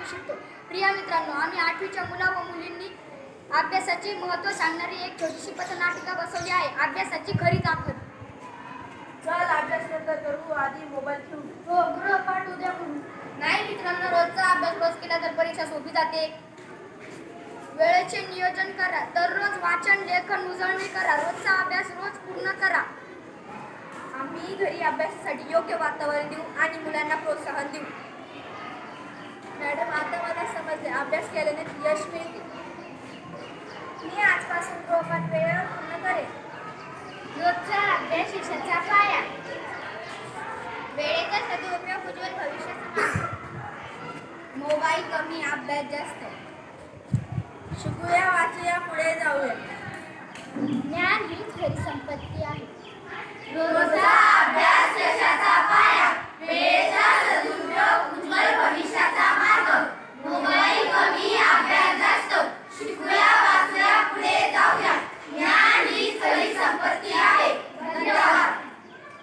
शिकतो. प्रिय मित्रांनो, आम्ही 8वीच्या मुला व मुलींनी अभ्यासाचे महत्त्व सांगणारी एक छोटीशी पथनाटिका बसवली आहे. अभ्यासाची खरी ताकद. चल अभ्यास नंतर करू, आधी मोबाईल ठेवू. हो, गृहपाठ उद्या करू. नाही मित्रांनो, रोजचा अभ्यास रोज केला तर परीक्षा सोपी जाते. वेळेचे नियोजन करा. दररोज वाचन, लेखन, उजळणी करा. रोजचा अभ्यास रोज पूर्ण करा. आम्ही घरी अभ्यासासाठी योग्य वातावरण देऊ आणि मुलांना प्रोत्साहन देऊ. मॅडम, आता मला समजले, अभ्यास केल्याने यश मिळते. मी आजपासून गृहपाठ वेळेवर पूर्ण करेन. रोजचा अभ्यास यशाचा पाया. वेळेचा सदुपयोग उज्ज्वल भविष्याचा मार्ग. मोबाईल कमी, अभ्यास जास्त. शिकूया, वाचूया, पुढे जाऊया. ज्ञान हीच खरी संपत्ती आहे. रोज